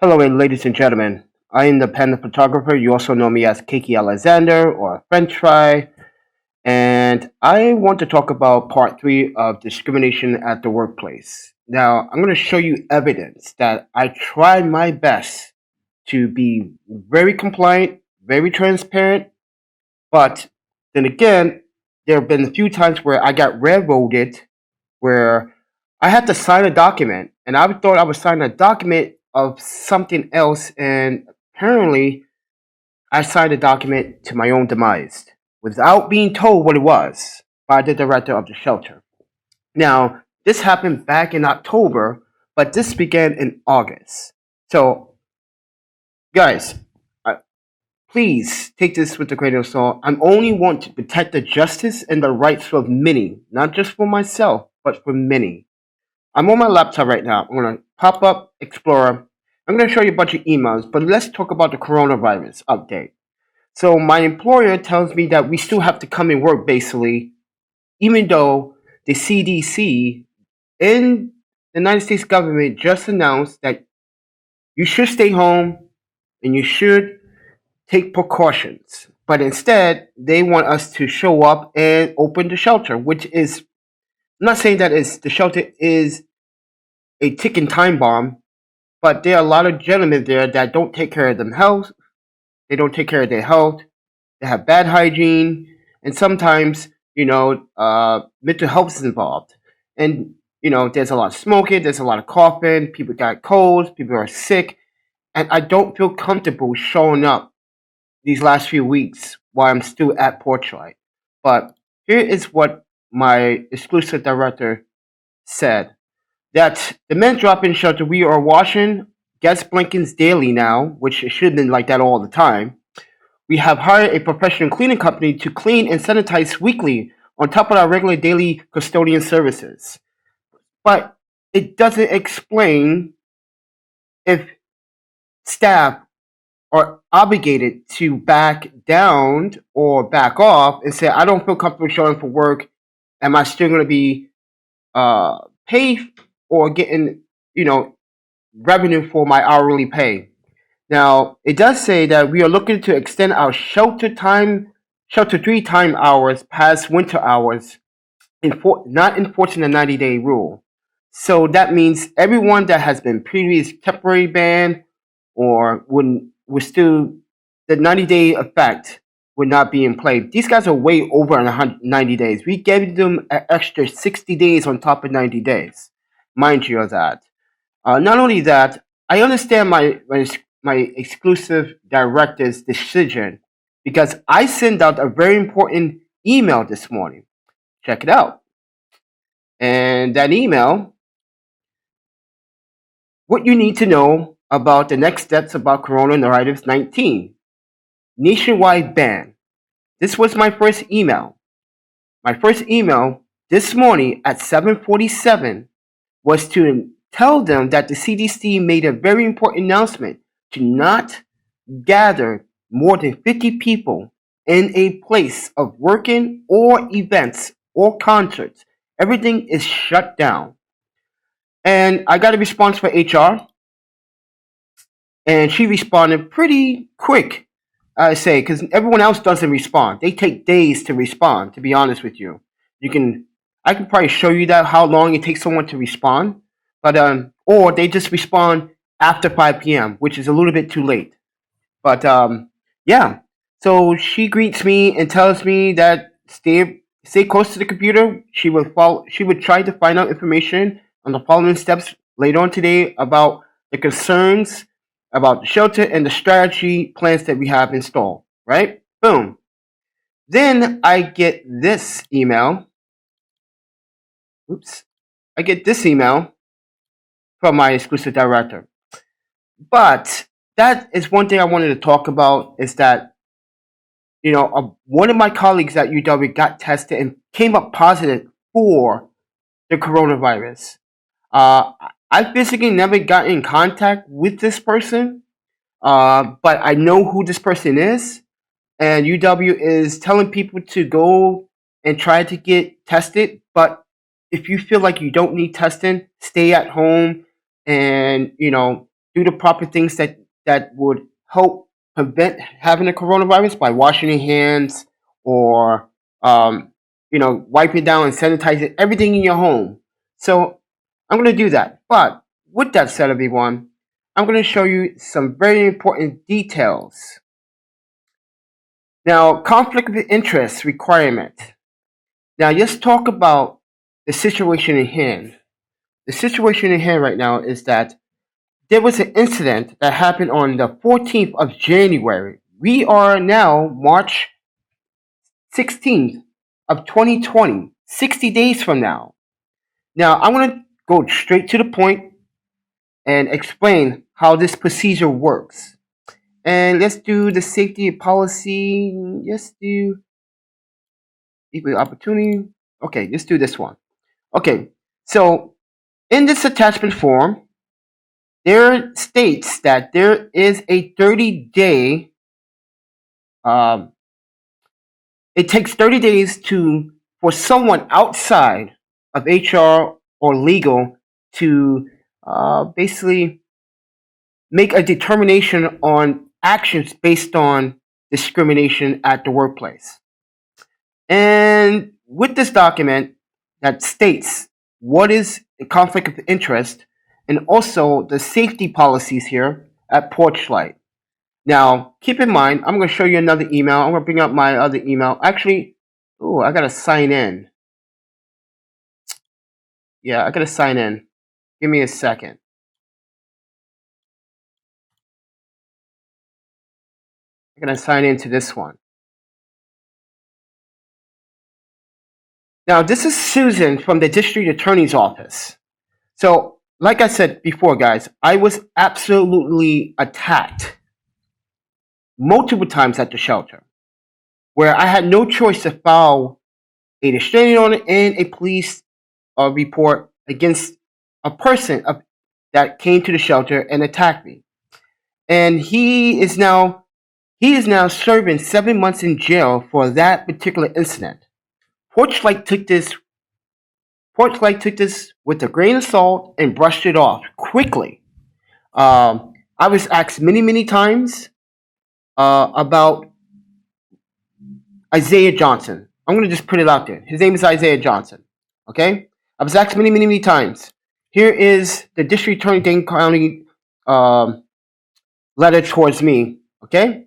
Hello, ladies and gentlemen. I am the pen photographer. You also know me as Kiki Alexander or French Fry. And I want to talk about part 3 of discrimination at the workplace. Now, I'm going to show you evidence that I tried my best to be very compliant, very transparent. But then again, there have been a few times where I got railroaded, where I had to sign a document, and I thought I was signing a document of something else, and apparently I signed a document to my own demise without being told what it was by the director of the shelter. Now, this happened back in October, but this began in August. So, guys, please take this with a grain of salt. I only want to protect the justice and the rights of many, not just for myself, but for many. I'm on my laptop right now. I'm going to pop up Explorer. I'm going to show you a bunch of emails, but let's talk about the coronavirus update. So my employer tells me that we still have to come and work, basically, even though the CDC in the United States government just announced that you should stay home and you should take precautions. But instead, they want us to show up and open the shelter, which is, I'm not saying that the shelter is a ticking time bomb, but there are a lot of gentlemen there that don't take care of themselves. They don't take care of their health. They have bad hygiene, and sometimes, mental health is involved. And, there's a lot of smoking, there's a lot of coughing, people got colds, people are sick, and I don't feel comfortable showing up these last few weeks while I'm still at Porchlight. But here is what my exclusive director said. That the men drop-in shelter we are washing guest blankets daily now, which it should have been like that all the time. We have hired a professional cleaning company to clean and sanitize weekly on top of our regular daily custodian services. But it doesn't explain if staff are obligated to back down or back off and say, I don't feel comfortable showing for work. Am I still going to be paid or getting, revenue for my hourly pay? Now, it does say that we are looking to extend our shelter 3 time hours past winter hours, not enforcing the 90-day rule. So that means everyone that has been previously temporary banned or would still, the 90-day effect would not be in play. These guys are way over 90 days. We gave them an extra 60 days on top of 90 days. Mind you of that. Not only that, I understand my exclusive director's decision because I sent out a very important email this morning. Check it out. And that email, what you need to know about the next steps about coronavirus 19. Nationwide ban. This was my first email. My first email this morning at 7:47 was to tell them that the CDC made a very important announcement to not gather more than 50 people in a place of working or events or concerts. Everything is shut down. And I got a response from HR, and she responded pretty quick, I say, because everyone else doesn't respond. They take days to respond, to be honest with you. I can probably show you that how long it takes someone to respond, but or they just respond after 5 p.m., which is a little bit too late. But yeah, so she greets me and tells me that stay close to the computer. She would try to find out information on the following steps later on today about the concerns about the shelter and the strategy plans that we have installed. Right? Boom. Then I get this email. I get this email from my exclusive director. But that is one thing I wanted to talk about is that, one of my colleagues at UW got tested and came up positive for the coronavirus. I physically never got in contact with this person, but I know who this person is. And UW is telling people to go and try to get tested. But if you feel like you don't need testing, stay at home and, do the proper things that would help prevent having the coronavirus by washing your hands or wiping down and sanitizing everything in your home. So I'm going to do that. But with that said, everyone, I'm going to show you some very important details. Now, conflict of interest requirement. Now, let's talk about the situation in hand. The situation in hand right now is that there was an incident that happened on the 14th of January. We are now March 16th of 2020, 60 days from now. Now, I'm going to go straight to the point and explain how this procedure works. And let's do the safety policy. Let's do equal opportunity. Okay, let's do this one. Okay, so in this attachment form, there states that there is a 30-day, it takes 30 days for someone outside of HR or legal to basically make a determination on actions based on discrimination at the workplace. And with this document that states what is a conflict of interest and also the safety policies here at Porchlight. Now, keep in mind, I'm going to show you another email. I'm going to bring up my other email. Actually, I got to sign in. Yeah, I got to sign in. Give me a second. I'm going to sign into this one. Now, this is Susan from the District Attorney's Office. So, like I said before, guys, I was absolutely attacked multiple times at the shelter, where I had no choice to file a restraining order and a police report against a person that came to the shelter and attacked me. And he is now serving 7 months in jail for that particular incident. Porchlight took this with a grain of salt and brushed it off quickly. I was asked many times about Isaiah Johnson. I'm going to just put it out there. His name is Isaiah Johnson. Okay? I was asked many times. Here is the District Attorney Dane County letter towards me. Okay?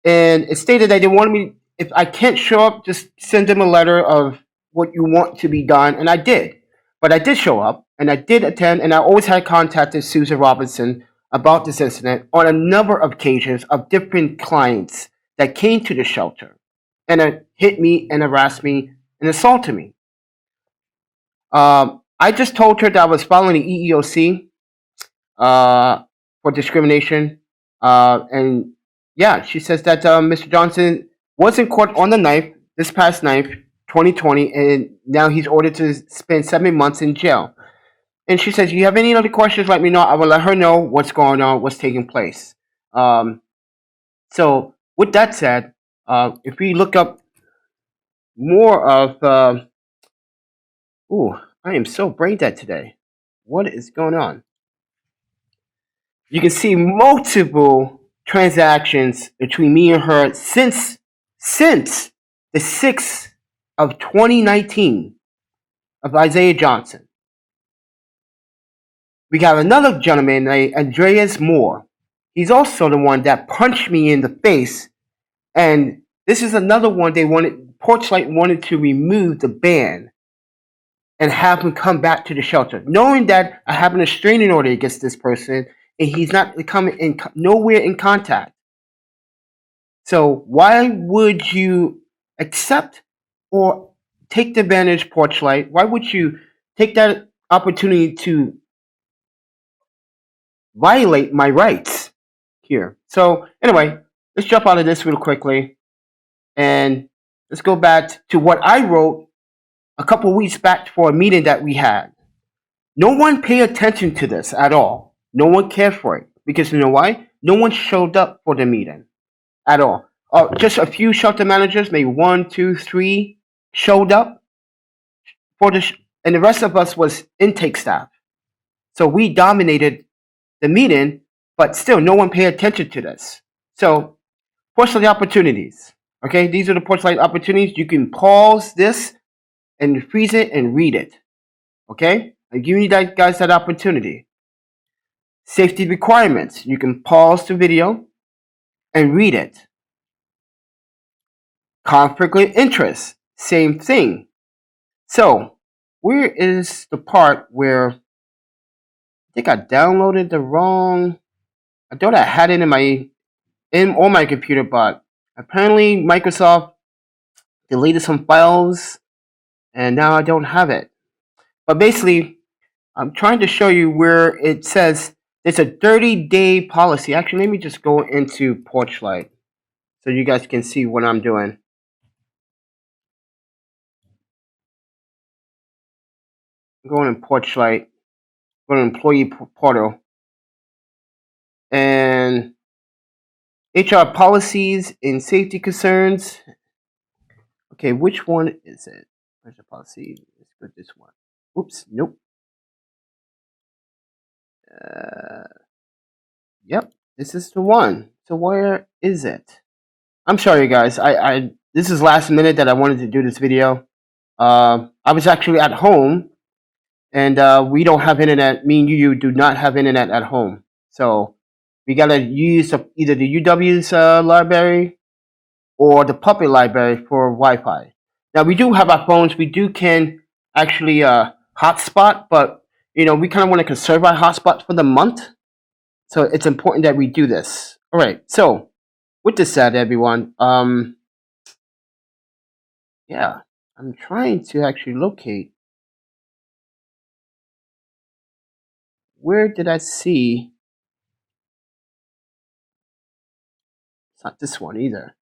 And it stated that they wanted me, if I can't show up, just send them a letter of what you want to be done. And I did. But I did show up, and I did attend, and I always had contacted Susan Robinson about this incident on a number of occasions of different clients that came to the shelter and hit me and harassed me and assaulted me. I just told her that I was following the EEOC for discrimination. And yeah, she says that Mr. Johnson was in court on the 9th, this past 9th, 2020, and now he's ordered to spend 7 months in jail. And she says, you have any other questions, let me know. I will let her know what's going on, what's taking place. So with that said, if we look up more of, I am so brain dead today. What is going on? You can see multiple transactions between me and her since the 6th of 2019 of Isaiah Johnson. We got another gentleman named Andreas Moore. He's also the one that punched me in the face. And this is another one Porchlight wanted to remove the ban and have him come back to the shelter, knowing that I have an restraining order against this person and he's not coming nowhere in contact. So why would you accept or take the advantage, Porchlight? Why would you take that opportunity to violate my rights here? So anyway, let's jump out of this real quickly and let's go back to what I wrote a couple weeks back for a meeting that we had. No one paid attention to this at all. No one cared for it because you know why? No one showed up for the meeting at all. Just a few shelter managers, maybe 1, 2, 3, showed up for and the rest of us was intake staff. So we dominated the meeting but still, no one paid attention to this. So, Porchlight opportunities. Okay, these are the Porchlight opportunities. You can pause this and freeze it and read it. Okay, I'm giving you guys that opportunity. Safety requirements. You can pause the video and read it. Conflict of interest. Same thing. So, where is the part where I think I downloaded the wrong? I thought I had it on my computer, but apparently Microsoft deleted some files, and now I don't have it. But basically, I'm trying to show you where it says it's a 30-day policy. Actually, let me just go into Porchlight so you guys can see what I'm doing. I'm going in Porchlight, go to Employee Portal, and HR policies and safety concerns. Okay, which one is it? Where's the policy? Let's go this one. Oops, nope. Yep, this is the one. So where is it? I'm sorry, guys. I this is last minute that I wanted to do this video. I was actually at home, and we don't have internet. Me and you do not have internet at home, so we gotta use either the UW's library or the Puppet library for Wi-Fi. Now we do have our phones. We can actually hotspot, but we kind of want to conserve our hotspots for the month. So it's important that we do this. All right. So with this said, everyone, yeah, I'm trying to actually locate. Where did I see? It's not this one either.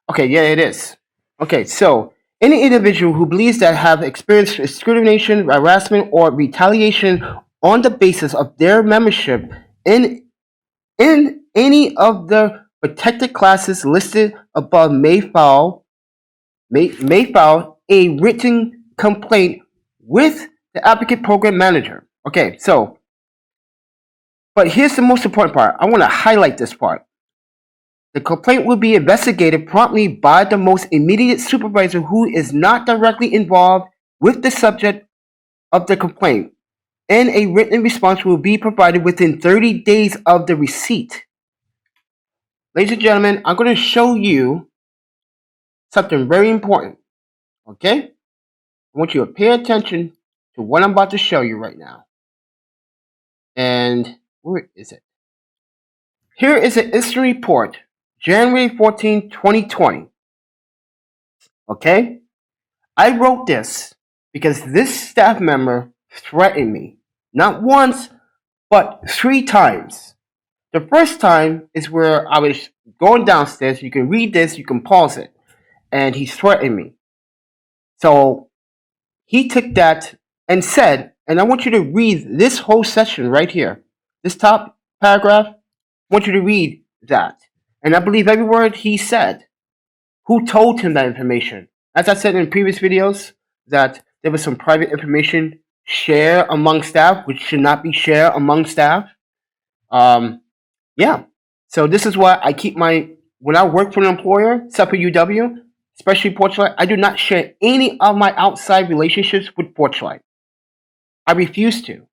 Okay, yeah, it is. Okay, so any individual who believes that have experienced discrimination, harassment, or retaliation on the basis of their membership in any of the protected classes listed above may file a written complaint with the applicant program manager. Okay, so, but here's the most important part. I want to highlight this part. The complaint will be investigated promptly by the most immediate supervisor who is not directly involved with the subject of the complaint, and a written response will be provided within 30 days of the receipt. Ladies and gentlemen, I'm going to show you something very important. Okay? I want you to pay attention to what I'm about to show you right now. And where is it? Here is an instant report, January 14, 2020. Okay? I wrote this because this staff member threatened me. Not once, but 3 times. The first time is where I was going downstairs. You can read this, you can pause it. And he threatened me. So he took that and said, and I want you to read this whole section right here. This top paragraph, I want you to read that. And I believe every word he said. Who told him that information? As I said in previous videos, that there was some private information shared among staff, which should not be shared among staff. Yeah. So this is why I keep when I work for an employer, except for UW, especially Porchlight, I do not share any of my outside relationships with Porchlight. I refuse to,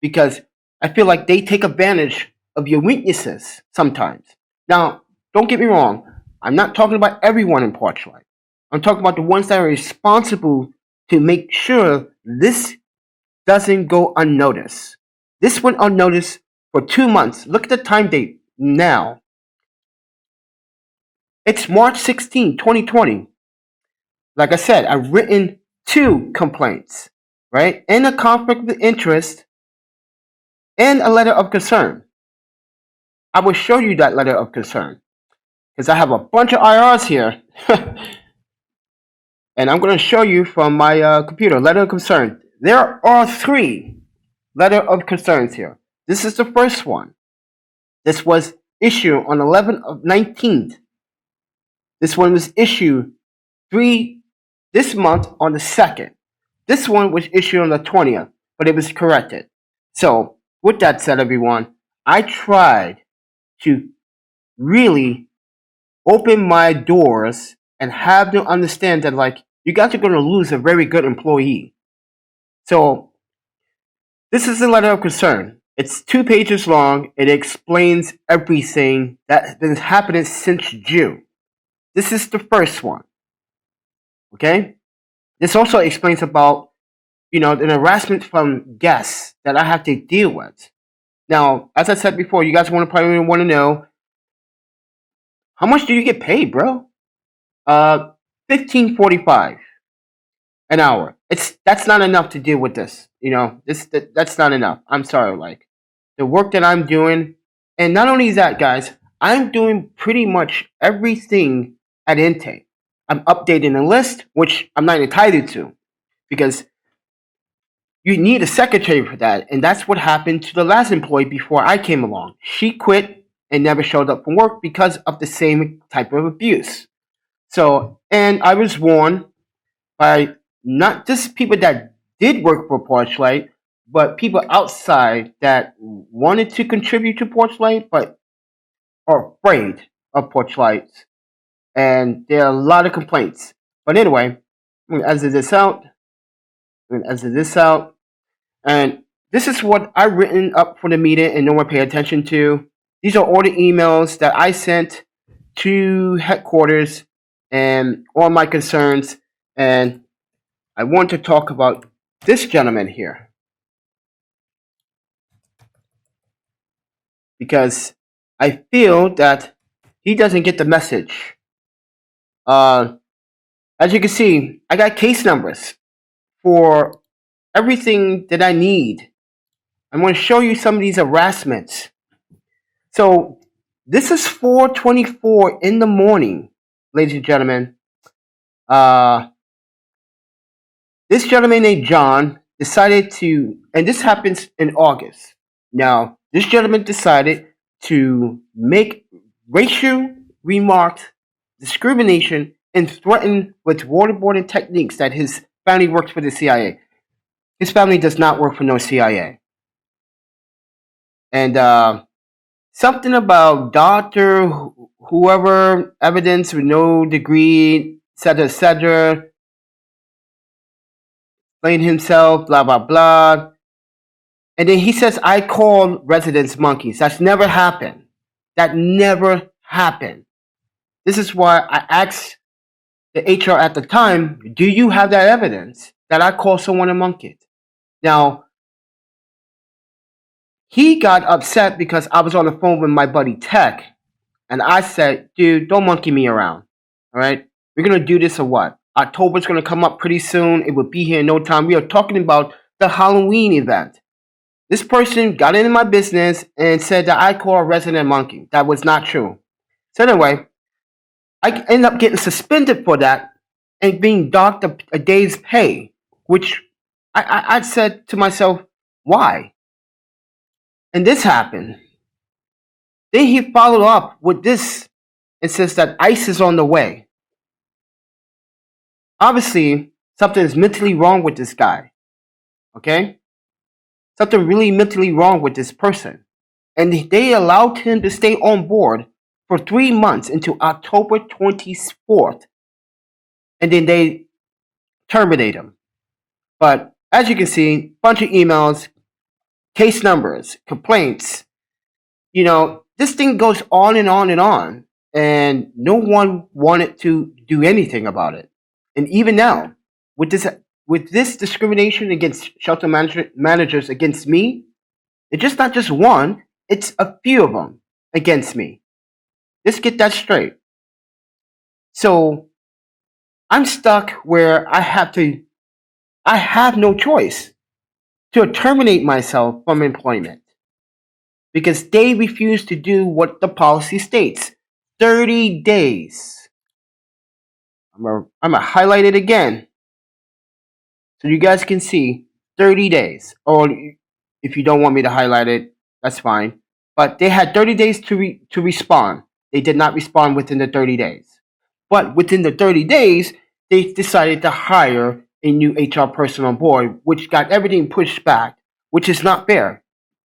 because I feel like they take advantage of your weaknesses sometimes. Now, don't get me wrong. I'm not talking about everyone in Porchlight. I'm talking about the ones that are responsible to make sure this doesn't go unnoticed. This went unnoticed for 2 months. Look at the time date now. It's March 16, 2020. Like I said, I've written 2 complaints, right? And a conflict of interest and a letter of concern. I will show you that letter of concern because I have a bunch of IRs here. And I'm going to show you from my computer, letter of concern. There are 3 letter of concerns here. This is the first one. This was issued on 11th of 19th. This one was issued this month on the 2nd. This one was issued on the 20th, but it was corrected. So with that said, everyone, I tried to really open my doors and have them understand that, like, you guys are going to lose a very good employee. So this is a letter of concern. It's 2 pages long. It explains everything that has been happening since June. This is the first one. Okay? This also explains about, the harassment from guests that I have to deal with. Now, as I said before, you guys probably want to know, how much do you get paid, bro? $15.45 an hour. That's not enough to deal with this. That's not enough. I'm sorry, like the work that I'm doing, and not only that, guys, I'm doing pretty much everything at intake. I'm updating the list, which I'm not entitled to, because you need a secretary for that, and that's what happened to the last employee before I came along. She quit and never showed up for work because of the same type of abuse. So, and I was warned by not just people that did work for Porchlight, but people outside that wanted to contribute to Porchlight but are afraid of Porchlight. And there are a lot of complaints. But anyway, I'm going to exit this out. And this is what I've written up for the meeting and no one paid attention to. These are all the emails that I sent to headquarters and all my concerns. And I want to talk about this gentleman here, because I feel that he doesn't get the message. As you can see, I got case numbers for everything that I need. I'm going to show you some of these harassments. So this is 4:24 in the morning, ladies and gentlemen. This gentleman named John decided to, and this happens in August. Now, this gentleman decided to make racial remarks, discrimination, and threaten with waterboarding techniques that his family works for the CIA. His family does not work for no CIA. And something about doctor, whoever, evidence with no degree, etc., explain himself, blah, blah, blah. And then he says, I call residents monkeys. That's never happened. That never happened. This is why I asked the HR at the time, do you have that evidence that I call someone a monkey? Now, he got upset because I was on the phone with my buddy Tech, and I said, dude, don't monkey me around, all right? We're going to do this or what? October's going to come up pretty soon. It will be here in no time. We are talking about the Halloween event. This person got into my business and said that I call a resident monkey. That was not true. So anyway, I ended up getting suspended for that and being docked a day's pay, which I said to myself, why? And this happened. Then he followed up with this and says that ICE is on the way. Obviously, something is mentally wrong with this guy. Okay? Something really mentally wrong with this person. And they allowed him to stay on board for 3 months until October 24th. And then they terminate him. But as you can see, bunch of emails, case numbers, complaints. This thing goes on and on and on. And no one wanted to do anything about it. And even now, with this discrimination against shelter managers against me, it's just not just one, it's a few of them against me. Let's get that straight. So I'm stuck where I have no choice to terminate myself from employment because they refuse to do what the policy states. 30 days. I'm gonna highlight it again so you guys can see 30 days. Or if you don't want me to highlight it, that's fine. But they had 30 days to respond. They did not respond within the 30 days. But within the 30 days, they decided to hire a new HR person on board, which got everything pushed back, which is not fair.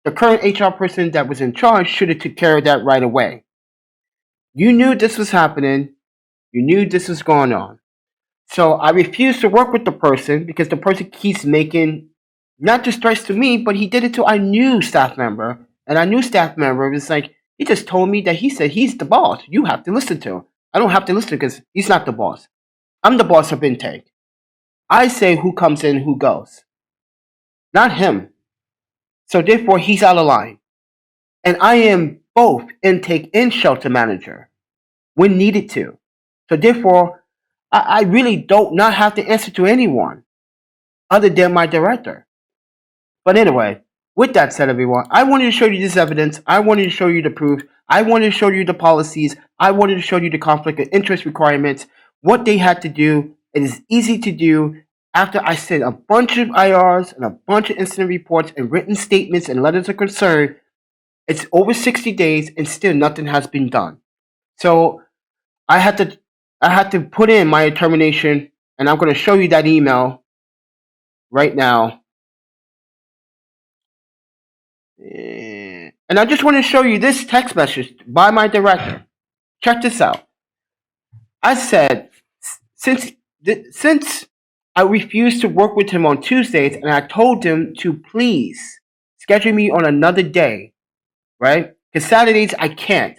the current HR person that was in charge should have took care of that right away. You knew this was happening. You knew this was going on. So I refused to work with the person because the person keeps making not just threats to me, but he did it to a new staff member. And our new staff member was like, he just told me that he said he's the boss. You have to listen to him. I don't have to listen because he's not the boss. I'm the boss of intake. I say who comes in, who goes. Not him. So therefore, he's out of line. And I am both intake and shelter manager when needed to. So therefore, I really don't not have to answer to anyone other than my director. But anyway, with that said, everyone, I wanted to show you this evidence. I wanted to show you the proof. I wanted to show you the policies. I wanted to show you the conflict of interest requirements, what they had to do. It is easy to do. After I sent a bunch of IRs and a bunch of incident reports and written statements and letters of concern, it's over 60 days and still nothing has been done. So I had to put in my termination, and I'm going to show you that email right now. And I just want to show you this text message by my director. Check this out. I said, since I refused to work with him on Tuesdays, and I told him to please schedule me on another day, right? Because Saturdays I can't.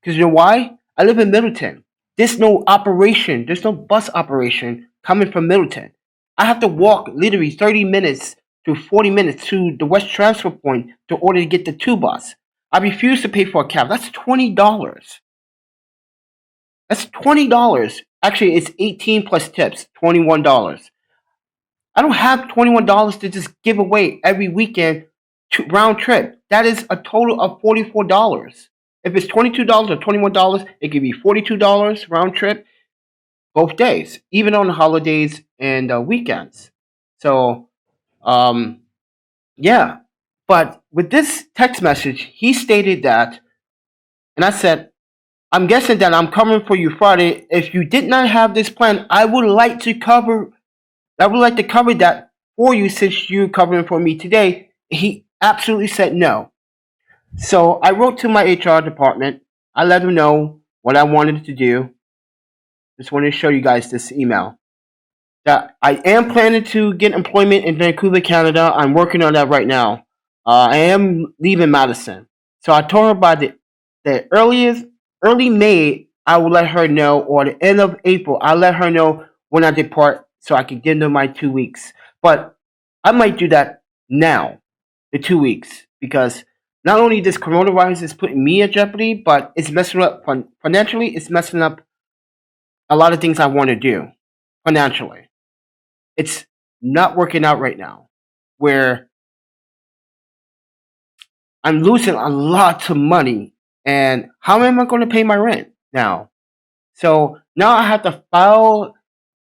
Because you know why? I live in Middleton. There's no operation. There's no bus operation coming from Middleton. I have to walk literally 30 minutes to 40 minutes to the West Transfer Point in order to get the 2 bus. I refuse to pay for a cab. That's $20. That's $20. Actually, it's 18 plus tips, $21. I don't have $21 to just give away every weekend round trip. That is a total of $44. If it's $22 or $21, it could be $42 round trip both days, even on holidays and weekends. So, yeah. But with this text message, he stated that, and I said, I'm guessing that I'm covering for you Friday. If you did not have this plan, I would like to cover that for you since you're covering for me today. He absolutely said no. So I wrote to my HR department. I let them know what I wanted to do. Just wanted to show you guys this email. That I am planning to get employment in Vancouver, Canada. I'm working on that right now. I am leaving Madison. So I told her by the early May, I will let her know, or the end of April, I'll let her know when I depart so I can give them my 2 weeks. But I might do that now, the 2 weeks, because not only this coronavirus is putting me at jeopardy, but it's messing up financially. It's messing up a lot of things I want to do financially. It's not working out right now, where I'm losing a lot of money. And how am I going to pay my rent now? So now I have to file,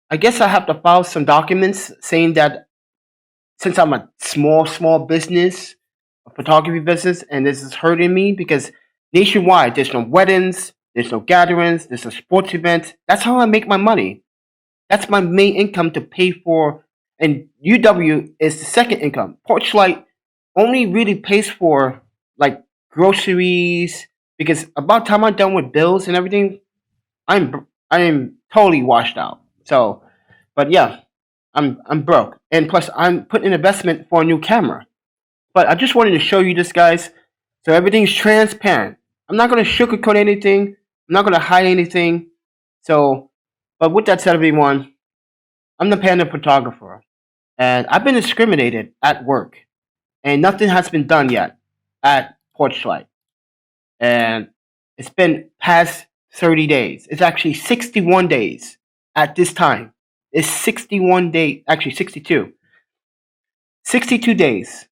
I guess I have to file some documents saying that since I'm a small business, a photography business, and this is hurting me because nationwide, there's no weddings, there's no gatherings, there's no sports events. That's how I make my money. That's my main income to pay for, and UW is the second income. Porchlight only really pays for like groceries, because about time I'm done with bills and everything, I'm totally washed out. So, but yeah, I'm broke, and plus I'm putting an investment for a new camera. But I just wanted to show you this, guys, so everything's transparent. I'm not going to sugarcoat anything. I'm not going to hide anything. So, but with that said, everyone, I'm the panda photographer, and I've been discriminated at work, and nothing has been done yet at Porchlight. And it's been past 30 days. It's actually 61 days at this time. It's 61 days, actually 62. 62 days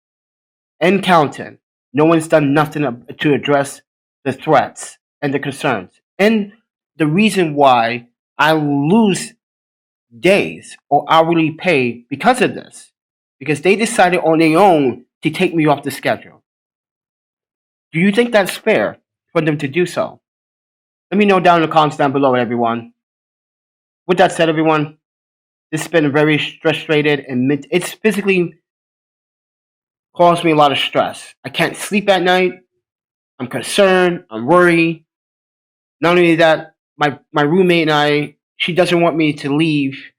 and counting. No one's done nothing to address the threats and the concerns. And the reason why I lose days or hourly pay because of this. Because they decided on their own to take me off the schedule. Do you think that's fair for them to do so? Let me know down in the comments down below, everyone. With that said, everyone, this has been very frustrated, and it's physically causes me a lot of stress. I can't sleep at night. I'm concerned. I'm worried. Not only that, my roommate and she doesn't want me to leave,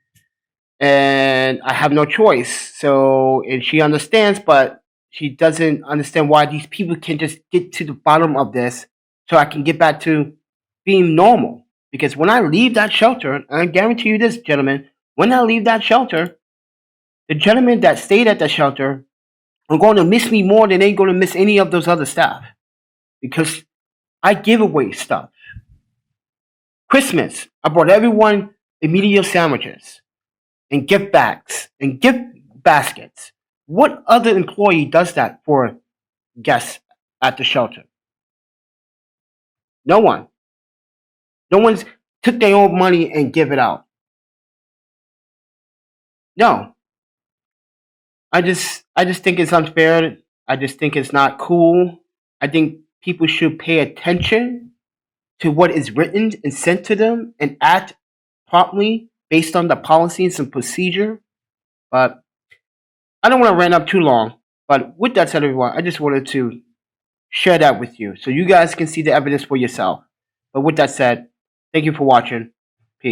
and I have no choice. So, and she understands, but she doesn't understand why these people can just get to the bottom of this so I can get back to being normal. Because when I leave that shelter, and I guarantee you this, gentlemen, when I leave that shelter, the gentlemen that stayed at the shelter are going to miss me more than they're going to miss any of those other staff. Because I give away stuff. Christmas, I brought everyone immediate sandwiches and gift bags and gift baskets. What other employee does that for guests at the shelter? No one. No one's took their own money and give it out. No. I just think it's unfair. I just think it's not cool. I think people should pay attention to what is written and sent to them and act properly based on the policies and procedure. But I don't want to rant up too long. But with that said, everyone, I just wanted to share that with you so you guys can see the evidence for yourself. But with that said, thank you for watching.